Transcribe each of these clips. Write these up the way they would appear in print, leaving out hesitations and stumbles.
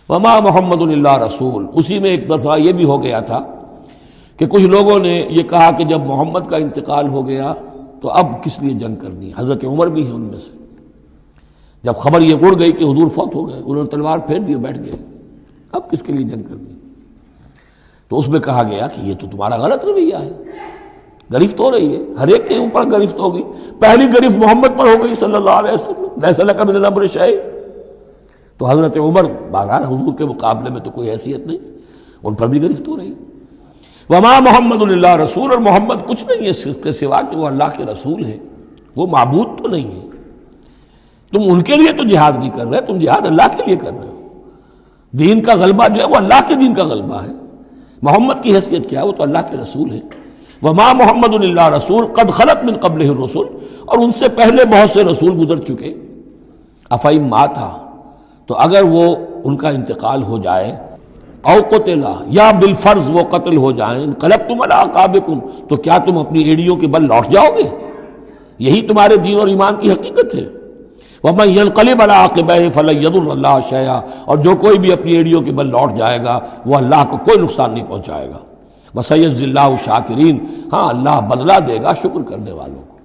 وما محمد الا رسول۔ اسی میں ایک دفعہ یہ بھی ہو گیا تھا کہ کچھ لوگوں نے یہ کہا کہ جب محمد کا انتقال ہو گیا تو اب کس لیے جنگ کرنی ہے۔ حضرت عمر بھی ہیں ان میں سے، جب خبر یہ اڑ گئی کہ حضور فوت ہو گئے، انہوں نے تلوار پھیر دی، بیٹھ گئے، اب کس کے لیے جنگ کرنی۔ تو اس میں کہا گیا کہ یہ تو تمہارا غلط رویہ ہے، گرفت ہو رہی ہے، ہر ایک کے اوپر گرفت ہوگی، پہلی گرفت محمد پر ہو گئی صلی اللہ علیہ وسلم، لیس لک من الامر شیء۔ تو حضرت عمر بہرحال حضور کے مقابلے میں تو کوئی حیثیت نہیں، ان پر بھی گرفت ہو رہی ہے۔ وما محمد الا رسول، اور محمد کچھ نہیں ہے اس کے سوا کہ وہ اللہ کے رسول ہیں، وہ معبود تو نہیں ہے۔ تم ان کے لیے تو جہاد نہیں کر رہے، تم جہاد اللہ کے لیے کر رہے ہو۔ دین کا غلبہ جو ہے وہ اللہ کے دین کا غلبہ ہے۔ محمد کی حیثیت کیا ہے؟ وہ تو اللہ کے رسول ہے۔ وما محمد الا رسول قد خلت من قبلہ الرسل، اور ان سے پہلے بہت سے رسول گزر چکے۔ افئن مات، تو اگر وہ ان کا انتقال ہو جائے، او قتلا، یا بالفرض وہ قتل ہو جائیں، انقلبتم علی اعقابکم، تو کیا تم اپنی ایڑیوں کے بل لوٹ جاؤ گے؟ یہی تمہارے دین اور ایمان کی حقیقت ہے۔ ومن ینقلب علی عقبیہ فلن یضر اللہ شیئا، اور جو کوئی بھی اپنی ایڑیوں کے بل لوٹ جائے گا وہ اللہ کو کوئی نقصان نہیں پہنچائے گا۔ وسیجزی اللہ الشاکرین، ہاں اللہ بدلہ دے گا شکر کرنے والوں کو۔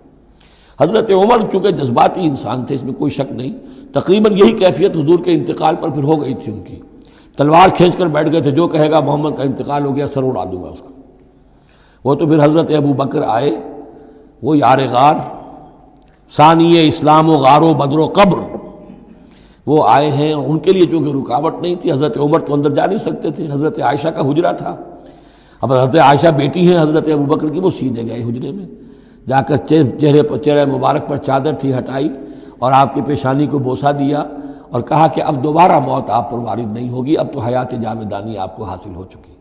حضرت عمر چونکہ جذباتی انسان تھے، اس میں کوئی شک نہیں، تقریباً یہی کیفیت حضور کے انتقال پر پھر ہو گئی تھی ان کی، تلوار کھینچ کر بیٹھ گئے تھے، جو کہے گا محمد کا انتقال ہو گیا سر اڑا دوں گا اس کا۔ وہ تو پھر حضرت ابو بکر آئے، وہ یار غار، ثانی اسلام و غار و بدر و قبر، وہ آئے ہیں۔ ان کے لیے چونکہ رکاوٹ نہیں تھی، حضرت عمر تو اندر جا نہیں سکتے تھے، حضرت عائشہ کا حجرہ تھا، اب حضرت عائشہ بیٹی ہیں حضرت ابو بکر کی، وہ سیدھے گئے حجرے میں، جا کر چہرے مبارک پر چادر تھی ہٹائی اور آپ کی پیشانی کو بوسہ دیا اور کہا کہ اب دوبارہ موت آپ پر وارد نہیں ہوگی، اب تو حیات جاویدانی آپ کو حاصل ہو چکی۔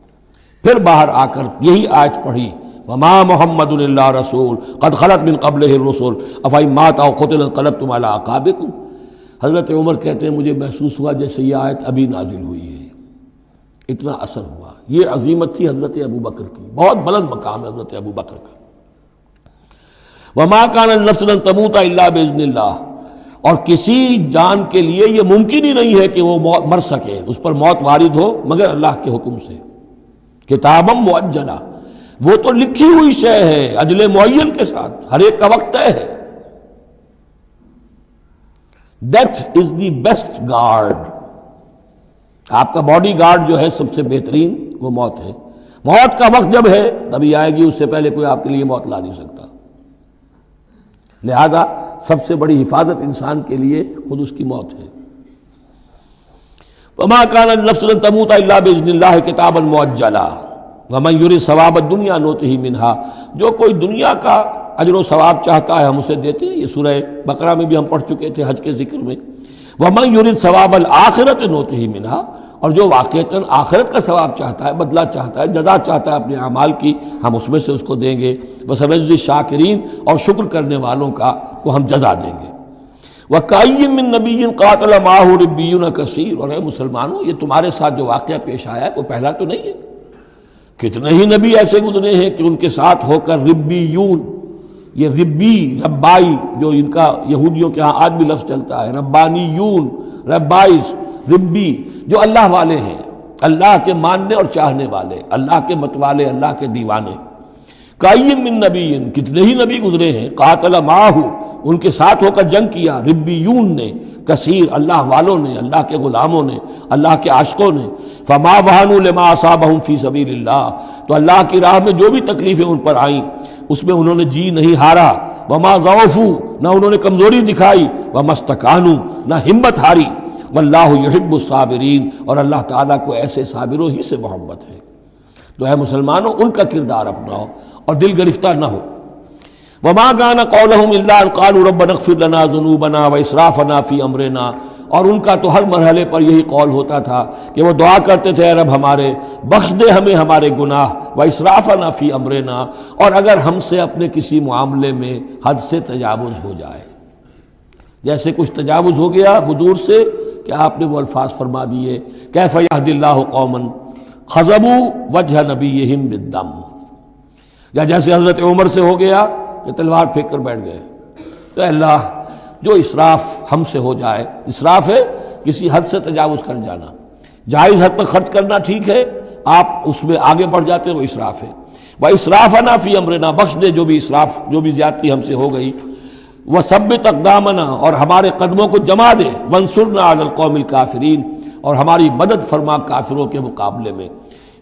پھر باہر آ کر یہی آیت پڑھی، وما محمد الا رسول قد خلت من قبلہ الرسل افئن مات او قتل انقلبتم علی اعقابکم۔ حضرت عمر کہتے ہیں مجھے محسوس ہوا جیسے یہ آیت ابھی نازل ہوئی ہے، اتنا اثر ہوا۔ یہ عظیمت تھی حضرت ابو بکر کی، بہت بلند مقام ہے حضرت ابو بکر کا۔ وما کان لنفس ان تموت الا باذن اللہ، اور کسی جان کے لیے یہ ممکن ہی نہیں ہے کہ وہ مر سکے، اس پر موت وارد ہو مگر اللہ کے حکم سے۔ کتابا مؤجلہ، وہ تو لکھی ہوئی شے ہے اجل معین کے ساتھ، ہر ایک کا وقت طے ہے۔ Death is the best guard, آپ کا باڈی گارڈ جو ہے سب سے بہترین وہ موت ہے۔ موت کا وقت جب ہے تبھی آئے گی، اس سے پہلے کوئی آپ کے لیے موت لا نہیں سکتا۔ لہذا سب سے بڑی حفاظت انسان کے لیے خود اس کی موت ہے۔ وما كان النفس ان تموت الا باذن الله كتابا مؤجلا ومن يريد ثواب الدنيا نؤته منها، جو کوئی دنیا کا اجر و ثواب چاہتا ہے ہم اسے دیتے ہیں۔ یہ سورہ بقرہ میں بھی ہم پڑھ چکے تھے حج کے ذکر میں۔ ومن يريد ثواب الآخرة نؤته منها، اور جو واقعتاً آخرت کا ثواب چاہتا ہے، بدلہ چاہتا ہے، جزا چاہتا ہے اپنے اعمال کی، ہم اس میں سے اس کو دیں گے۔ وسنجزی الشاکرین، اور شکر کرنے والوں کو ہم جزا دیں گے۔ وَكَأَيٍّ مِّن نَّبِيٍّ قَاتَلَ مَعَهُ رِبِّيُّونَ كَثِيرٌ، اور اے مسلمانوں یہ تمہارے ساتھ جو واقعہ پیش آیا ہے وہ پہلا تو نہیں ہے، کتنے ہی نبی ایسے گزرے ہیں کہ ان کے ساتھ ہو کر ربیون، یہ ربی ربائی جو ان کا یہودیوں کے ہاں آج بھی لفظ چلتا ہے، ربانیون، ربائز، ربی، جو اللہ والے ہیں، اللہ کے ماننے اور چاہنے والے، اللہ کے متوالے، اللہ کے دیوانے۔ کائیم من نبی، کتنے ہی نبی گزرے ہیں، قاتل معاہو، ان کے ساتھ ہو کر جنگ کیا، ربیون نے، کثیر، اللہ والوں نے، اللہ کے غلاموں نے، اللہ کے عاشقوں نے۔ فما وہنوا لما اصابہم فی سبیل اللہ، تو اللہ کی راہ میں جو بھی تکلیفیں ان پر آئیں اس میں انہوں نے جی نہیں ہارا۔ وما ضعفوا، نہ انہوں نے کمزوری دکھائی۔ وما استکانوا، نہ ہمت ہاری۔ واللہ یحب الصابرین، اور اللہ تعالیٰ کو ایسے صابروں ہی سے محبت ہے۔ تو اے مسلمانوں ان کا کردار اپناؤ اور دل گرفتہ نہ ہو۔ وما كان قولهم الا ان قالوا ربنا اغفر لنا ذنوبنا واسرافنا في امرنا، اور ان کا تو ہر مرحلے پر یہی قول ہوتا تھا کہ وہ دعا کرتے تھے اے رب ہمارے بخش دے ہمیں ہمارے گناہ، واسرافنا في امرنا، اور اگر ہم سے اپنے کسی معاملے میں حد سے تجاوز ہو جائے، جیسے کچھ تجاوز ہو گیا حضور سے کہ آپ نے وہ الفاظ فرما دیے کیف یہدی اللہ قوما خضبوا وجہ نبیہم بالدم، یا جیسے حضرت عمر سے ہو گیا کہ تلوار پھینک کر بیٹھ گئے۔ تو اللہ جو اسراف ہم سے ہو جائے، اسراف ہے کسی حد سے تجاوز کر جانا، جائز حد تک خرچ کرنا ٹھیک ہے، آپ اس میں آگے بڑھ جاتے ہیں، وہ اسراف ہے۔ وَإِسْرَافَنَا فِي أَمْرِنَا، بخش دے جو بھی اسراف، جو بھی زیادتی ہم سے ہو گئی۔ وَثَبِّتْ أَقْدَامَنَا، اور ہمارے قدموں کو جما دے۔ وَانصُرْنَا عَلَى الْقَوْمِ الْكَافِرِينَ، اور ہماری مدد فرما کافروں کے مقابلے میں۔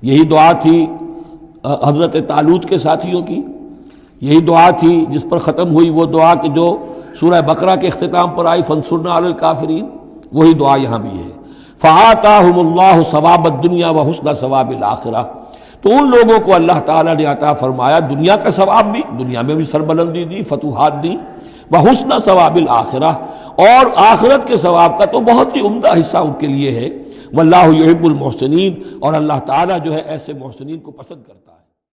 یہی دعا تھی حضرت طالوت کے ساتھیوں کی، یہی دعا تھی جس پر ختم ہوئی وہ دعا کہ جو سورہ بقرہ کے اختتام پر آئی، فَانصُرْنَا عَلَى الْكَافِرِينَ، وہی دعا یہاں بھی ہے۔ فَآتَاهُمُ اللَّهُ ثَوَابَ الدُّنْيَا وَحُسْنَ ثَوَابِ الْآخِرَةِ، تو ان لوگوں کو اللہ تعالیٰ نے عطا فرمایا دنیا کا ثواب بھی، دنیا میں بھی سربلندی دی، فتوحات دی، وحسن ثواب الآخرہ، اور آخرت کے ثواب کا تو بہت ہی عمدہ حصہ ان کے لیے ہے۔ واللہ یحب المحسنین، اور اللہ تعالیٰ جو ہے ایسے محسنین کو پسند کرتا ہے۔